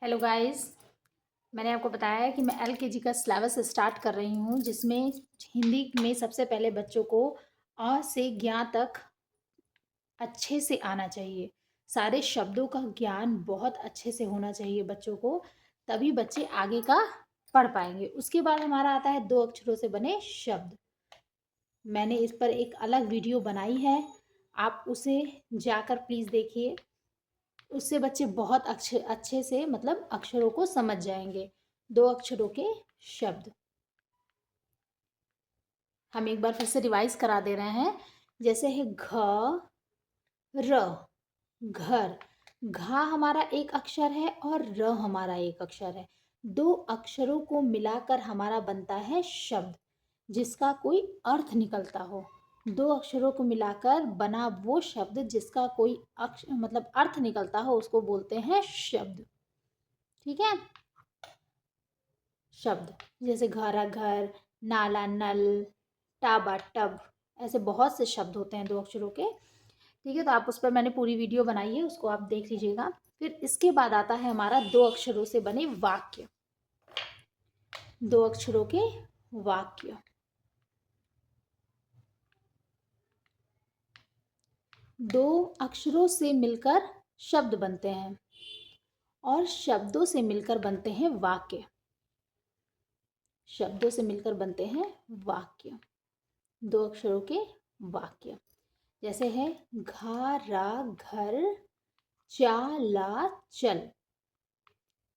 Hello guys. मैंने आपको बताया है कि मैं एलकेजी का सिलेबस स्टार्ट कर रही हूँ, जिसमें हिंदी में सबसे पहले बच्चों को अ से ज्ञ तक अच्छे से आना चाहिए। सारे शब्दों का ज्ञान बहुत अच्छे से होना चाहिए बच्चों को, तभी बच्चे आगे का पढ़ पाएंगे। उसके बाद हमारा आता है 2 अक्षरों से बने शब्द। मैंने इस पर एक अलग वीडियो बनाई है, आप उसे जाकर प्लीज़ देखिए। उससे बच्चे बहुत अच्छे अच्छे से मतलब अक्षरों को समझ जाएंगे। 2 अक्षरों के शब्द हम एक बार फिर से रिवाइज करा दे रहे हैं। जैसे है घ र, घर। घा हमारा एक अक्षर है और र हमारा एक अक्षर है। 2 अक्षरों को मिलाकर हमारा बनता है शब्द, जिसका कोई अर्थ निकलता हो। 2 अक्षरों को मिलाकर बना वो शब्द जिसका कोई मतलब अर्थ निकलता हो, उसको बोलते हैं शब्द। ठीक है। शब्द जैसे घरा घर, नाला नल, टाबा टब, ऐसे बहुत से शब्द होते हैं 2 अक्षरों के। ठीक है, तो आप उस पर मैंने पूरी वीडियो बनाई है, उसको आप देख लीजिएगा। फिर इसके बाद आता है हमारा 2 अक्षरों से बने वाक्य। 2 अक्षरों के वाक्य। 2 अक्षरों से मिलकर शब्द बनते हैं और शब्दों से मिलकर बनते हैं वाक्य। शब्दों से मिलकर बनते हैं वाक्य। 2 अक्षरों के वाक्य जैसे है घारा घर, चाला चल।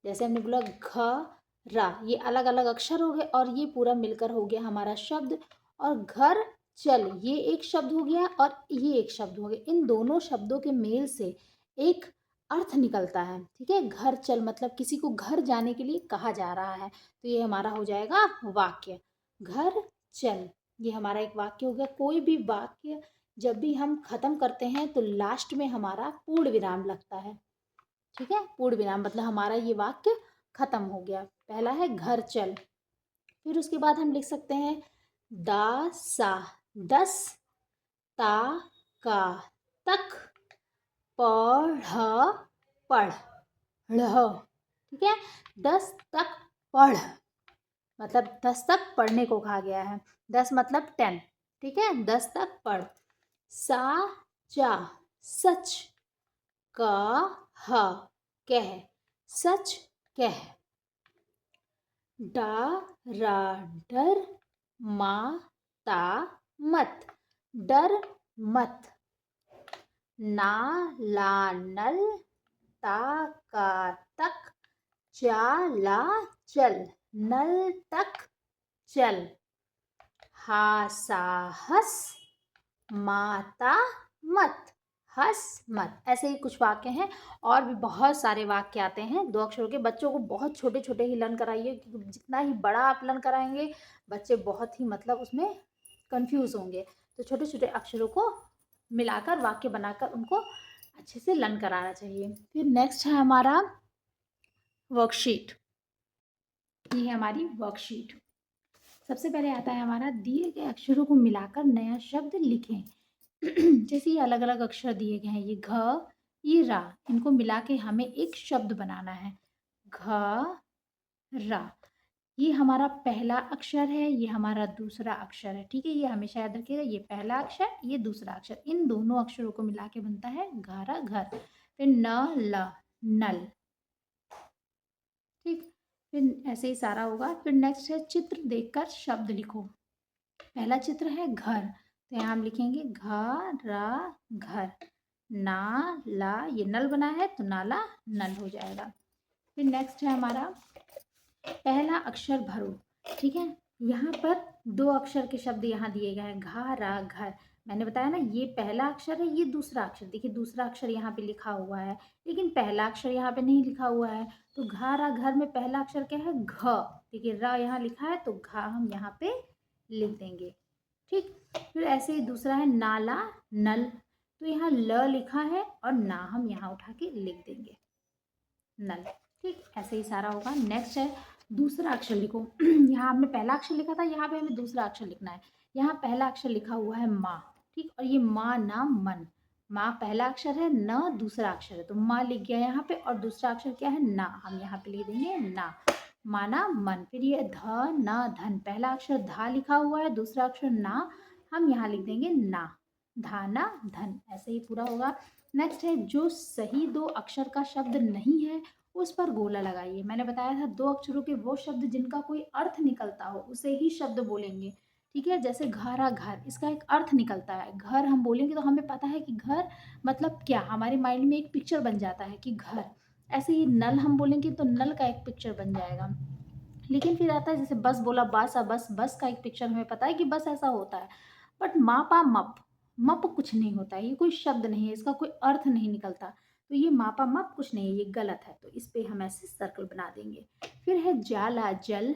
जैसे हमने बोला घ रा, ये अलग अलग अक्षर हो गए और ये पूरा मिलकर हो गया हमारा शब्द। और घर चल, ये एक शब्द हो गया और ये एक शब्द हो गया। इन दोनों शब्दों के मेल से एक अर्थ निकलता है। ठीक है, घर चल मतलब किसी को घर जाने के लिए कहा जा रहा है, तो ये हमारा हो जाएगा वाक्य। घर चल ये हमारा एक वाक्य हो गया। कोई भी वाक्य जब भी हम खत्म करते हैं तो लास्ट में हमारा पूर्ण विराम लगता है। ठीक है, पूर्ण विराम मतलब हमारा ये वाक्य खत्म हो गया। पहला है घर चल। फिर उसके बाद हम लिख सकते हैं दा सा, दस, ता का, तक, पढ़, पढ़, ढ़। ठीक है, 10 तक पढ़ मतलब 10 तक पढ़ने को कहा गया है। 10 मतलब 10। ठीक है, 10 तक पढ़। सा चा, सच, का हा, कह, सच कह। डा रा डर, मा ता मत, डर मत। ना ला नल, ता का तक, चा ला चल, नल तक चल। हा सा हस, माता मत, हंस मत। ऐसे ही कुछ वाक्य हैं और भी बहुत सारे वाक्य आते हैं 2 अक्षरों के। बच्चों को बहुत छोटे छोटे ही लर्न कराइए, क्योंकि जितना ही बड़ा आप लर्न कराएंगे बच्चे बहुत ही मतलब उसमें कंफ्यूज होंगे। तो छोटे छोटे अक्षरों को मिलाकर वाक्य बनाकर उनको अच्छे से लर्न कराना चाहिए। फिर नेक्स्ट है हमारा वर्कशीट। ये है हमारी वर्कशीट। सबसे पहले आता है हमारा दिए गए अक्षरों को मिलाकर नया शब्द लिखें। जैसे ये अलग अलग अक्षर दिए गए हैं, ये घ, ये रा, इनको मिला के हमें एक शब्द बनाना है। घ रा, ये हमारा पहला अक्षर है, ये हमारा दूसरा अक्षर है। ठीक है, ये हमेशा याद रखिएगा, ये पहला अक्षर, ये दूसरा अक्षर, इन दोनों अक्षरों को मिला के बनता है घारा घर। फिर न ल, नल। ठीक, फिर ऐसे ही सारा होगा। फिर नेक्स्ट है चित्र देखकर शब्द लिखो। पहला चित्र है घर, तो यहाँ हम लिखेंगे घ रा घर। ना ला, ये नल बना है तो नाला नल हो जाएगा। फिर नेक्स्ट है हमारा पहला अक्षर भरो। ठीक है, यहाँ पर 2 अक्षर के शब्द यहाँ दिए गए हैं, घा रा घर। मैंने बताया ना, ये पहला अक्षर है, ये दूसरा अक्षर। देखिए दूसरा अक्षर यहाँ पे लिखा हुआ है, लेकिन पहला अक्षर यहाँ पे नहीं लिखा हुआ है। तो घा रा घर में पहला अक्षर क्या है? घ। देखिए र यहाँ लिखा है तो घा हम यहाँ पे लिख देंगे। ठीक, फिर ऐसे ही दूसरा है नाला नल, तो यहाँ ल लिखा है और ना हम यहाँ उठा के लिख देंगे, नल। ठीक, ऐसे ही सारा होगा। नेक्स्ट है दूसरा अक्षर लिखो। यहाँ हमने पहला अक्षर लिखा था, यहाँ पे हमें दूसरा अक्षर लिखना है। यहाँ पहला अक्षर लिखा हुआ है माँ। ठीक, और ये माँ नाम मन, माँ पहला अक्षर है, न दूसरा अक्षर है, तो माँ लिख गया यहाँ पे, और दूसरा अक्षर क्या है, ना, हम यहाँ पे लिख देंगे ना। माना मन। फिर ये ध न धन, पहला अक्षर धा लिखा हुआ है, दूसरा अक्षर ना, हम यहाँ लिख देंगे ना, धाना धन। ऐसे ही पूरा होगा। नेक्स्ट है, जो सही दो अक्षर का शब्द नहीं है उस पर गोला लगाइए। मैंने बताया था दो अक्षरों के वो शब्द जिनका कोई अर्थ निकलता हो उसे ही शब्द बोलेंगे, ठीक है। जैसे घरा, घर, इसका एक अर्थ निकलता है। घर हम बोलेंगे तो हमें पता है कि घर मतलब क्या, हमारे माइंड में एक पिक्चर बन जाता है कि घर। ऐसे ही नल हम बोलेंगे तो नल का एक पिक्चर बन जाएगा। लेकिन फिर आता है जैसे बस बोला, बासा, बस, बस का एक पिक्चर हमें पता है कि बस ऐसा होता है। बट मापा, मप, मप कुछ नहीं होता है, ये कोई शब्द नहीं है, इसका कोई अर्थ नहीं निकलता। तो ये मापा मप कुछ नहीं है, ये गलत है, तो इस पे हम ऐसे सर्कल बना देंगे। फिर है जाला, जल,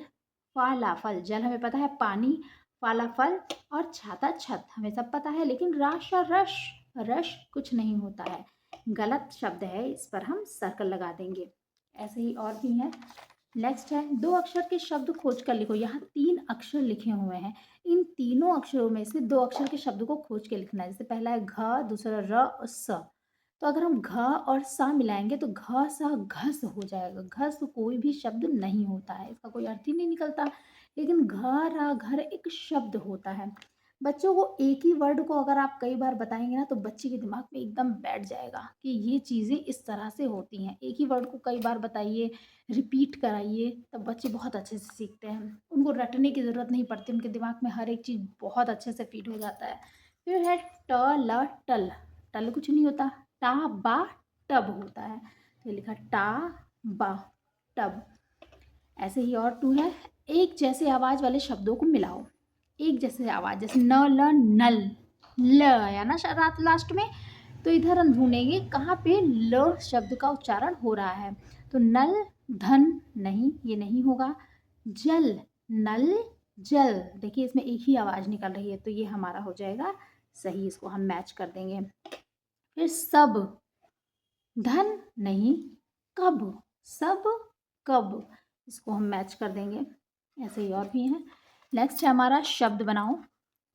फाला, फल। जल हमें पता है पानी, फाला फल, और छाता छत हमें सब पता है। लेकिन राशा, रश, रश कुछ नहीं होता है, गलत शब्द है, इस पर हम सर्कल लगा देंगे। ऐसे ही और भी हैं। नेक्स्ट है, दो अक्षर के शब्द खोज कर लिखो। यहाँ 3 अक्षर लिखे हुए हैं, इन तीनों अक्षरों में से 2 अक्षर के शब्द को खोज के लिखना है। जैसे पहला है घ, दूसरा र और स। तो अगर हम घ और सा मिलाएंगे तो घ सा घस हो जाएगा। घस कोई भी शब्द नहीं होता है, इसका कोई अर्थ ही नहीं निकलता। लेकिन घर, घर एक शब्द होता है। बच्चों को एक ही वर्ड को अगर आप कई बार बताएंगे ना तो बच्चे के दिमाग में एकदम बैठ जाएगा कि ये चीज़ें इस तरह से होती हैं। एक ही वर्ड को कई बार बताइए, रिपीट कराइए, तब बच्चे बहुत अच्छे से सीखते हैं। उनको रटने की ज़रूरत नहीं पड़ती, उनके दिमाग में हर एक चीज़ बहुत अच्छे से फिट हो जाता है। फिर है ट ल टल। टल कुछ नहीं होता, टा बा टब होता है, तो लिखा टा बा टब। ऐसे ही और 2 है, एक जैसे आवाज़ वाले शब्दों को मिलाओ। एक जैसे आवाज़, जैसे न ल नल, ल आया ना शायद लास्ट में, तो इधर हम ढूंढेंगे कहाँ पे ल शब्द का उच्चारण हो रहा है। तो नल, धन नहीं, ये नहीं होगा। जल, नल जल, देखिए इसमें एक ही आवाज़ निकल रही है, तो ये हमारा हो जाएगा सही, इसको हम मैच कर देंगे। फिर सब, धन नहीं, कब, सब कब, इसको हम मैच कर देंगे। ऐसे ही और भी हैं। नेक्स्ट है हमारा शब्द बनाओ।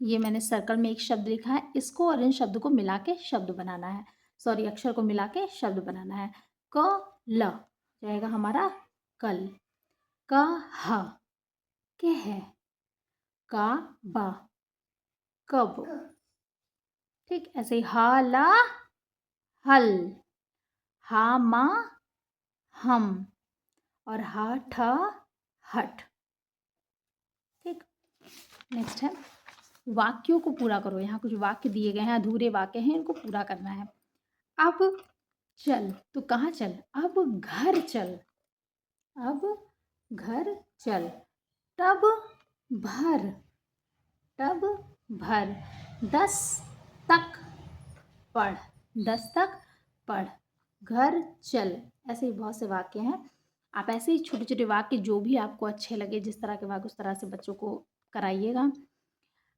ये मैंने सर्कल में एक शब्द लिखा है, इसको और इन शब्द को मिला के शब्द बनाना है, सॉरी अक्षर को मिला के शब्द बनाना है। क ल जाएगा हमारा कल, क ह कह, का बा कब, ठीक। ऐसे ही हा ला हल, हा मा हम, और हा ठ हट, ठीक। नेक्स्ट है, वाक्यों को पूरा करो। यहाँ कुछ वाक्य दिए गए हैं, अधूरे वाक्य हैं, इनको पूरा करना है। अब चल, तो कहाँ चल, अब घर चल, अब घर चल। तब भर, तब भर। 10 तक पढ़, 10 तक पढ़, घर चल। ऐसे ही बहुत से वाक्य हैं। आप ऐसे ही छोटे छोटे वाक्य जो भी आपको अच्छे लगे, जिस तरह के वाक्य उस तरह से बच्चों को कराइएगा।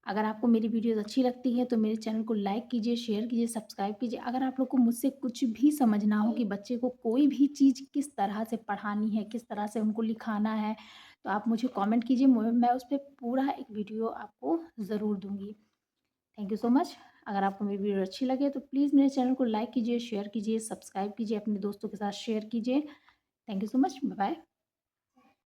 अगर आपको मेरी वीडियोज़ अच्छी लगती है तो मेरे चैनल को लाइक कीजिए, शेयर कीजिए, सब्सक्राइब कीजिए। अगर आप लोग को मुझसे कुछ भी समझना हो कि बच्चे को कोई भी चीज़ किस तरह से पढ़ानी है, किस तरह से उनको लिखाना है, तो आप मुझे कमेंट कीजिए, मैं उस पर पूरा एक वीडियो आपको ज़रूर दूँगी। Thank you so much. अगर आपको मेरी वीडियो अच्छी लगे तो प्लीज़ मेरे चैनल को लाइक कीजिए, शेयर कीजिए, सब्सक्राइब कीजिए, अपने दोस्तों के साथ शेयर कीजिए। Thank you so much. Bye bye.